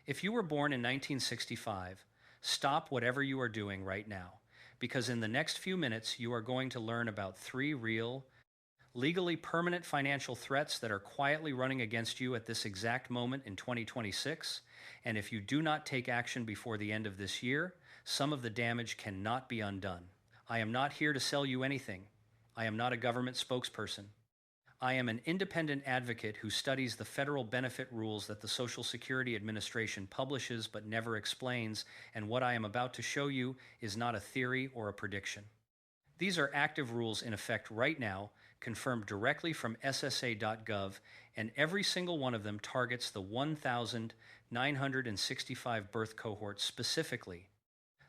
If you were born in 1965, stop whatever you are doing right now, because in the next few minutes you are going to learn about three real, legally permanent financial threats that are quietly running against you at this exact moment in 2026. And if you do not take action before the end of this year, some of the damage cannot be undone. I am not here to sell you anything. I am not a government spokesperson. I am an independent advocate who studies the federal benefit rules that the Social Security Administration publishes but never explains, and what I am about to show you is not a theory or a prediction. These are active rules in effect right now, confirmed directly from SSA.gov, and every single one of them targets the 1,965 birth cohort specifically.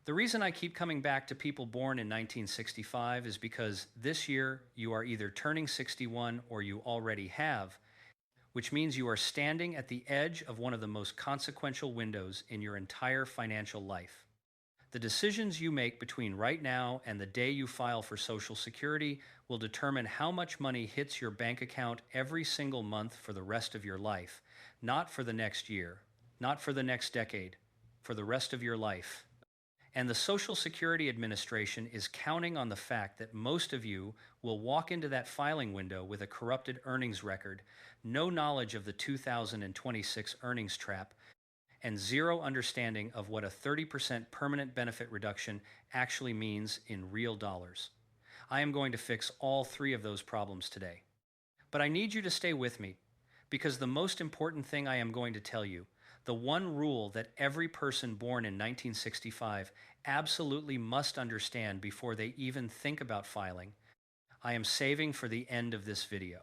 The reason I keep coming back to people born in 1965 is because this year you are either turning 61 or you already have, which means you are standing at the edge of one of the most consequential windows in your entire financial life. The decisions you make between right now and the day you file for Social Security will determine how much money hits your bank account every single month for the rest of your life, not for the next year, not for the next decade, for the rest of your life. And the Social Security Administration is counting on the fact that most of you will walk into that filing window with a corrupted earnings record, no knowledge of the 2026 earnings trap, and zero understanding of what a 30% permanent benefit reduction actually means in real dollars. I am going to fix all three of those problems today. But I need you to stay with me, because the most important thing I am going to tell you, the one rule that every person born in 1965 absolutely must understand before they even think about filing, I am saving for the end of this video.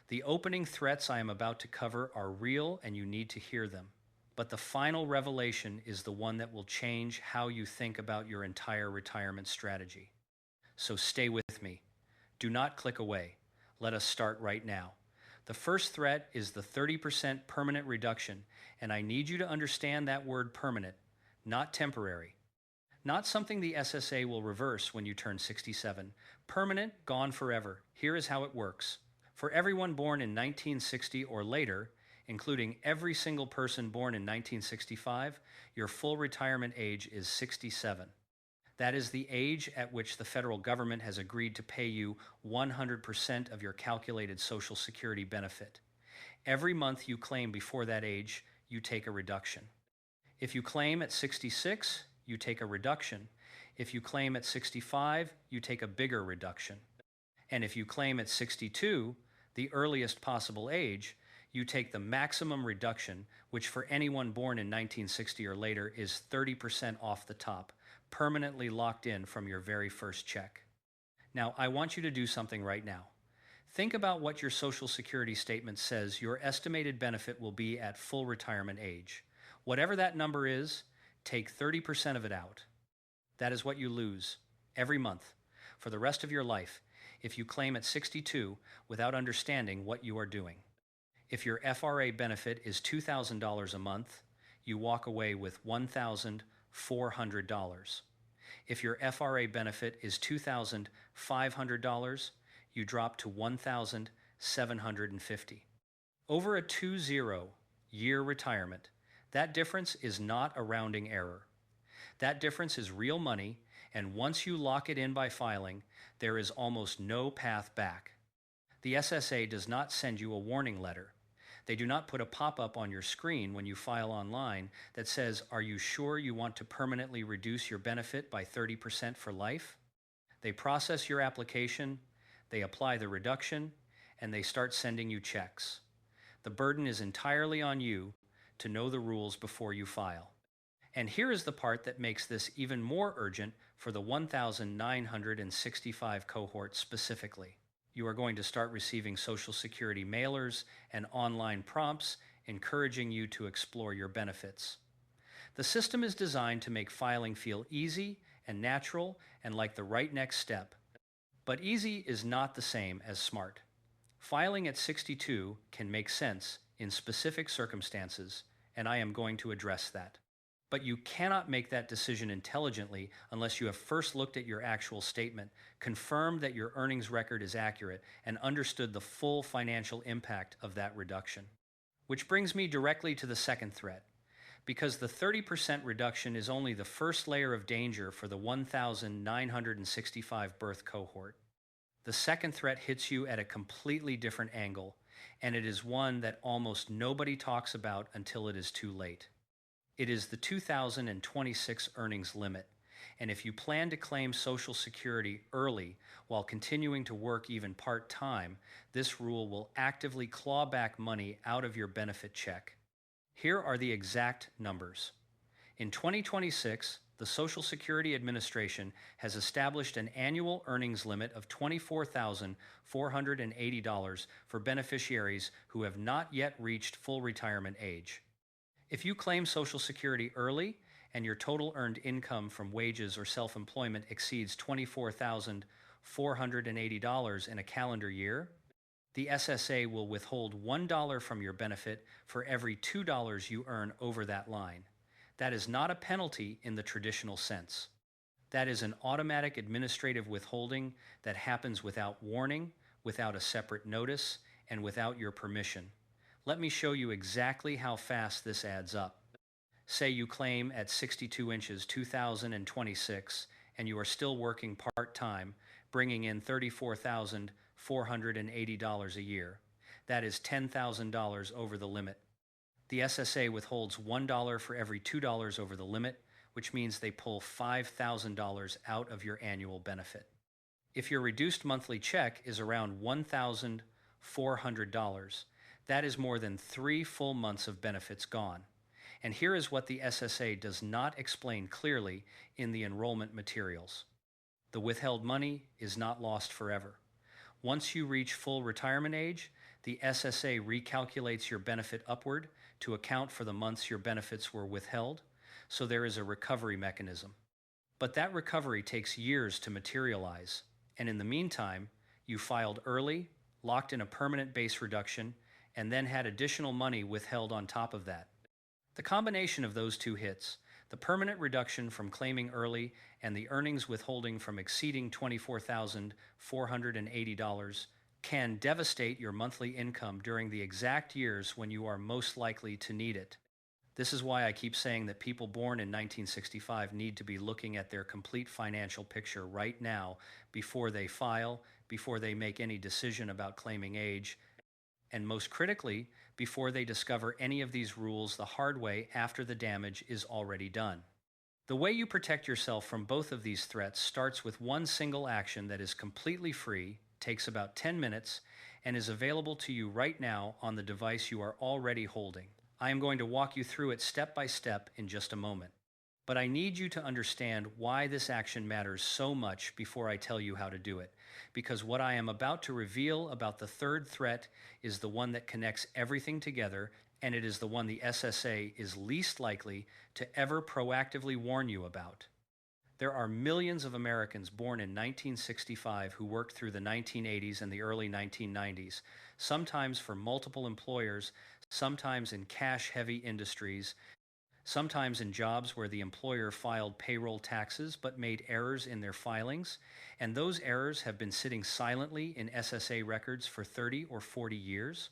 The opening threats I am about to cover are real and you need to hear them. But the final revelation is the one that will change how you think about your entire retirement strategy. So stay with me. Do not click away. Let us start right now. The first threat is the 30% permanent reduction, and I need you to understand that word permanent, not temporary. Not something the SSA will reverse when you turn 67. Permanent, gone forever. Here is how it works. For everyone born in 1960 or later, including every single person born in 1965, your full retirement age is 67. That is the age at which the federal government has agreed to pay you 100% of your calculated Social Security benefit. Every month you claim before that age, you take a reduction. If you claim at 66, you take a reduction. If you claim at 65, you take a bigger reduction. And if you claim at 62, the earliest possible age, you take the maximum reduction, which for anyone born in 1960 or later is 30% off the top, permanently locked in from your very first check. Now, I want you to do something right now. Think about what your Social Security statement says your estimated benefit will be at full retirement age. Whatever that number is, take 30% of it out. That is what you lose every month for the rest of your life if you claim at 62 without understanding what you are doing. If your FRA benefit is $2,000 a month, you walk away with $1,400. If your FRA benefit is $2,500, you drop to $1,750. Over a 20-year retirement, that difference is not a rounding error. That difference is real money, and once you lock it in by filing, there is almost no path back. The SSA does not send you a warning letter. They do not put a pop-up on your screen when you file online that says, "Are you sure you want to permanently reduce your benefit by 30% for life?" They process your application, they apply the reduction, and they start sending you checks. The burden is entirely on you to know the rules before you file. And here is the part that makes this even more urgent for the 1,965 cohort specifically. You are going to start receiving Social Security mailers and online prompts encouraging you to explore your benefits. The system is designed to make filing feel easy and natural and like the right next step. But easy is not the same as smart. Filing at 62 can make sense in specific circumstances, and I am going to address that. But you cannot make that decision intelligently unless you have first looked at your actual statement, confirmed that your earnings record is accurate, and understood the full financial impact of that reduction. Which brings me directly to the second threat. Because the 30% reduction is only the first layer of danger for the 1,965 birth cohort. The second threat hits you at a completely different angle, and it is one that almost nobody talks about until it is too late. It is the 2026 earnings limit, and if you plan to claim Social Security early while continuing to work even part-time, this rule will actively claw back money out of your benefit check. Here are the exact numbers. In 2026, the Social Security Administration has established an annual earnings limit of $24,480 for beneficiaries who have not yet reached full retirement age. If you claim Social Security early and your total earned income from wages or self-employment exceeds $24,480 in a calendar year, the SSA will withhold $1 from your benefit for every $2 you earn over that line. That is not a penalty in the traditional sense. That is an automatic administrative withholding that happens without warning, without a separate notice, and without your permission. Let me show you exactly how fast this adds up. Say you claim at 62 inches 2026 and you are still working part-time, bringing in $34,480 a year. That is $10,000 over the limit. The SSA withholds $1 for every $2 over the limit, which means they pull $5,000 out of your annual benefit. If your reduced monthly check is around $1,400, that is more than 3 full months of benefits gone. And here is what the SSA does not explain clearly in the enrollment materials. The withheld money is not lost forever. Once you reach full retirement age, the SSA recalculates your benefit upward to account for the months your benefits were withheld, so there is a recovery mechanism. But that recovery takes years to materialize, and in the meantime, you filed early, locked in a permanent base reduction, and then had additional money withheld on top of that. The combination of those two hits, the permanent reduction from claiming early and the earnings withholding from exceeding $24,480, can devastate your monthly income during the exact years when you are most likely to need it. This is why I keep saying that people born in 1965 need to be looking at their complete financial picture right now before they file, before they make any decision about claiming age, and most critically, before they discover any of these rules the hard way after the damage is already done. The way you protect yourself from both of these threats starts with one single action that is completely free, takes about 10 minutes, and is available to you right now on the device you are already holding. I am going to walk you through it step by step in just a moment. But I need you to understand why this action matters so much before I tell you how to do it, because what I am about to reveal about the third threat is the one that connects everything together, and it is the one the SSA is least likely to ever proactively warn you about. There are millions of Americans born in 1965 who worked through the 1980s and the early 1990s, sometimes for multiple employers, sometimes in cash-heavy industries, sometimes in jobs where the employer filed payroll taxes but made errors in their filings, and those errors have been sitting silently in SSA records for 30 or 40 years.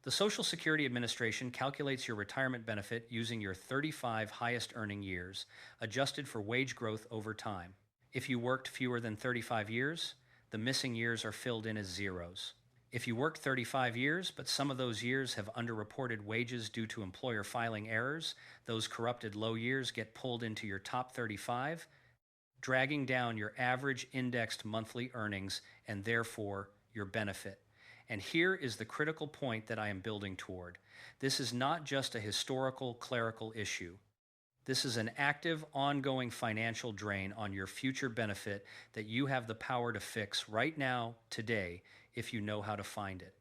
The Social Security Administration calculates your retirement benefit using your 35 highest earning years, adjusted for wage growth over time. If you worked fewer than 35 years, the missing years are filled in as zeros. If you worked 35 years, but some of those years have underreported wages due to employer filing errors, those corrupted low years get pulled into your top 35, dragging down your average indexed monthly earnings and therefore your benefit. And here is the critical point that I am building toward. This is not just a historical clerical issue. This is an active, ongoing financial drain on your future benefit that you have the power to fix right now, today, if you know how to find it.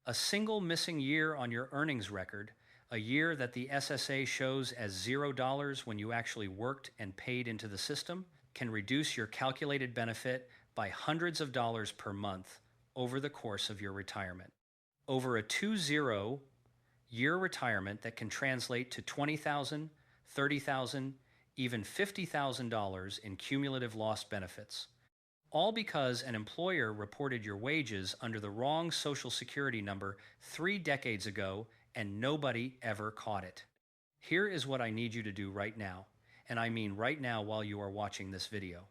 A single missing year on your earnings record, a year that the SSA shows as $0 when you actually worked and paid into the system, can reduce your calculated benefit by hundreds of dollars per month over the course of your retirement. Over a 20-year retirement that can translate to $20,000, $30,000, even $50,000 in cumulative lost benefits. All because an employer reported your wages under the wrong Social Security number 3 decades ago and nobody ever caught it. Here is what I need you to do right now, and I mean right now while you are watching this video.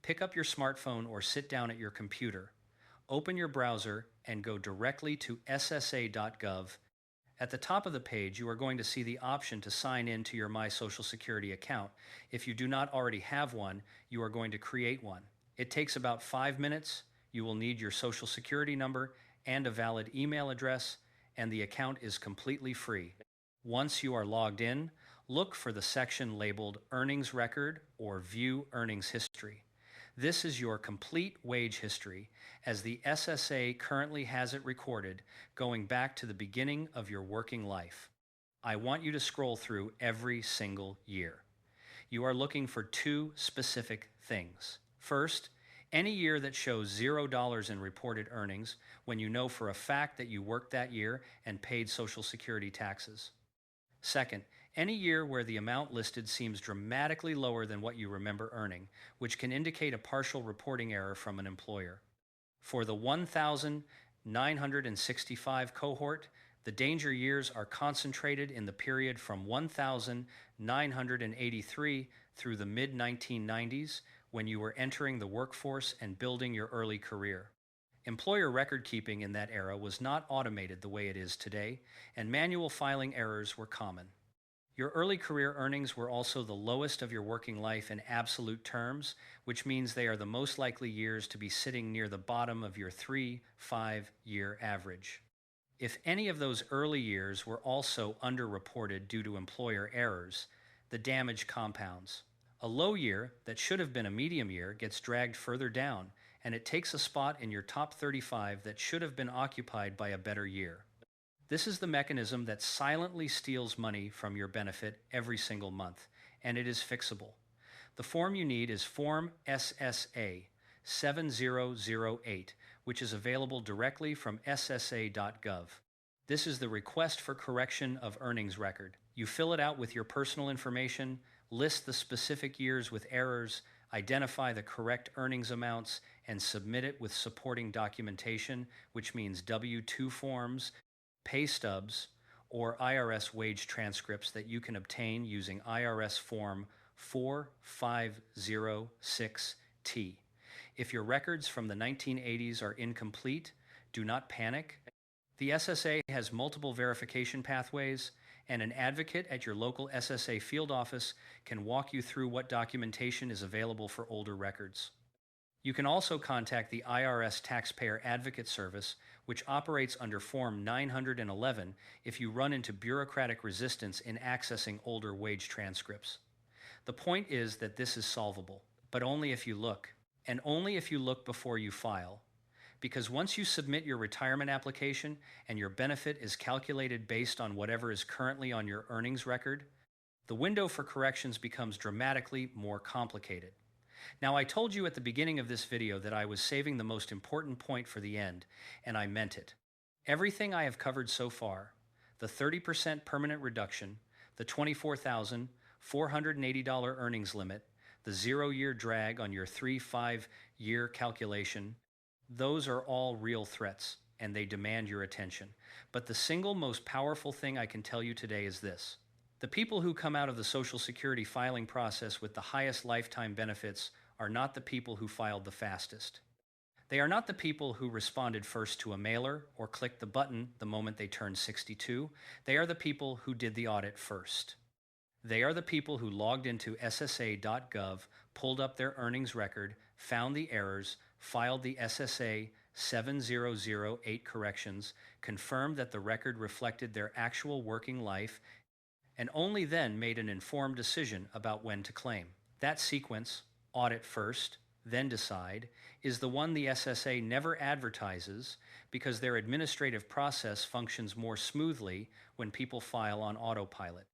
Pick up your smartphone or sit down at your computer. Open your browser and go directly to ssa.gov. At the top of the page, you are going to see the option to sign in to your My Social Security account. If you do not already have one, you are going to create one. It takes about 5 minutes. You will need your Social Security number and a valid email address, and the account is completely free. Once you are logged in, look for the section labeled Earnings Record or View Earnings History. This is your complete wage history, as the SSA currently has it recorded going back to the beginning of your working life. I want you to scroll through every single year. You are looking for two specific things. First, any year that shows $0 in reported earnings when you know for a fact that you worked that year and paid Social Security taxes. Second, any year where the amount listed seems dramatically lower than what you remember earning, which can indicate a partial reporting error from an employer. For the 1,965 cohort, the danger years are concentrated in the period from 1,983 through the mid-1990s, when you were entering the workforce and building your early career. Employer record keeping in that era was not automated the way it is today, and manual filing errors were common. Your early career earnings were also the lowest of your working life in absolute terms, which means they are the most likely years to be sitting near the bottom of your 3-5-year average. If any of those early years were also underreported due to employer errors, the damage compounds. A low year that should have been a medium year gets dragged further down, and it takes a spot in your top 35 that should have been occupied by a better year. This is the mechanism that silently steals money from your benefit every single month, and it is fixable. The form you need is Form SSA 7008, which is available directly from ssa.gov. This is the request for correction of earnings record. You fill it out with your personal information, list the specific years with errors, identify the correct earnings amounts, and submit it with supporting documentation, which means W-2 forms, pay stubs, or IRS wage transcripts that you can obtain using IRS Form 4506T. If your records from the 1980s are incomplete, do not panic. The SSA has multiple verification pathways, and an advocate at your local SSA field office can walk you through what documentation is available for older records. You can also contact the IRS Taxpayer Advocate Service, which operates under Form 911 if you run into bureaucratic resistance in accessing older wage transcripts. The point is that this is solvable, but only if you look, and only if you look before you file. Because once you submit your retirement application and your benefit is calculated based on whatever is currently on your earnings record, the window for corrections becomes dramatically more complicated. Now, I told you at the beginning of this video that I was saving the most important point for the end, and I meant it. Everything I have covered so far, the 30% permanent reduction, the $24,480 earnings limit, the 0-year drag on your 3-5-year calculation, those are all real threats, and they demand your attention. But the single most powerful thing I can tell you today is this. The people who come out of the Social Security filing process with the highest lifetime benefits are not the people who filed the fastest. They are not the people who responded first to a mailer or clicked the button the moment they turned 62. They are the people who did the audit first. They are the people who logged into ssa.gov, pulled up their earnings record, found the errors, filed the SSA 7008 corrections, confirmed that the record reflected their actual working life, and only then made an informed decision about when to claim. That sequence, audit first, then decide, is the one the SSA never advertises because their administrative process functions more smoothly when people file on autopilot.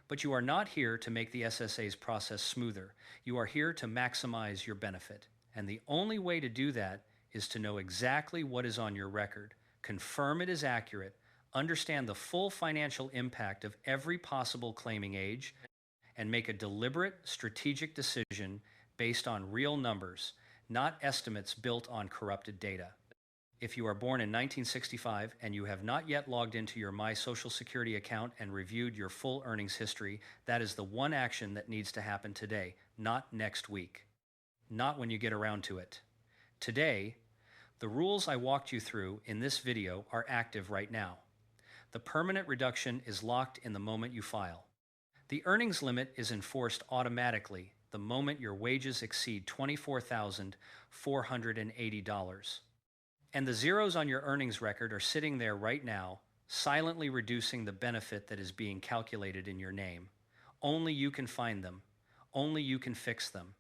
But you are not here to make the SSA's process smoother. You are here to maximize your benefit. And the only way to do that is to know exactly what is on your record, confirm it is accurate, understand the full financial impact of every possible claiming age, and make a deliberate, strategic decision based on real numbers, not estimates built on corrupted data. If you are born in 1965 and you have not yet logged into your My Social Security account and reviewed your full earnings history, that is the one action that needs to happen today, not next week. Not when you get around to it. Today, the rules I walked you through in this video are active right now. The permanent reduction is locked in the moment you file. The earnings limit is enforced automatically the moment your wages exceed $24,480. And the zeros on your earnings record are sitting there right now, silently reducing the benefit that is being calculated in your name. Only you can find them. Only you can fix them.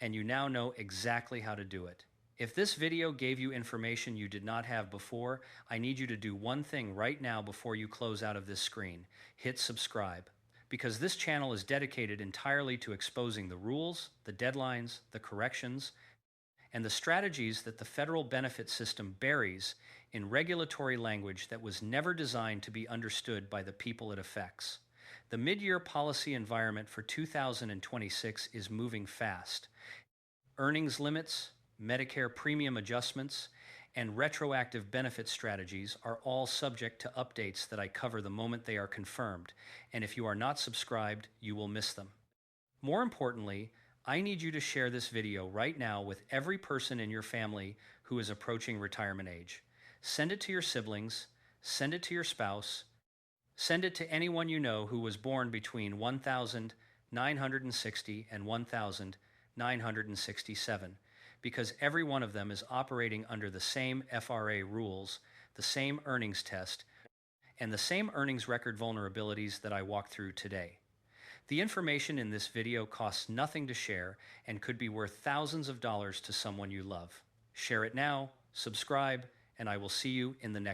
And you now know exactly how to do it. If this video gave you information you did not have before, I need you to do one thing right now before you close out of this screen. Hit subscribe. Because this channel is dedicated entirely to exposing the rules, the deadlines, the corrections, and the strategies that the federal benefit system buries in regulatory language that was never designed to be understood by the people it affects. The mid-year policy environment for 2026 is moving fast. Earnings limits, Medicare premium adjustments, and retroactive benefit strategies are all subject to updates that I cover the moment they are confirmed, and if you are not subscribed, you will miss them. More importantly, I need you to share this video right now with every person in your family who is approaching retirement age. Send it to your siblings, send it to your spouse, send it to anyone you know who was born between 1960 and 1967, because every one of them is operating under the same FRA rules, the same earnings test, and the same earnings record vulnerabilities that I walked through today. The information in this video costs nothing to share and could be worth thousands of dollars to someone you love. Share it now, subscribe, and I will see you in the next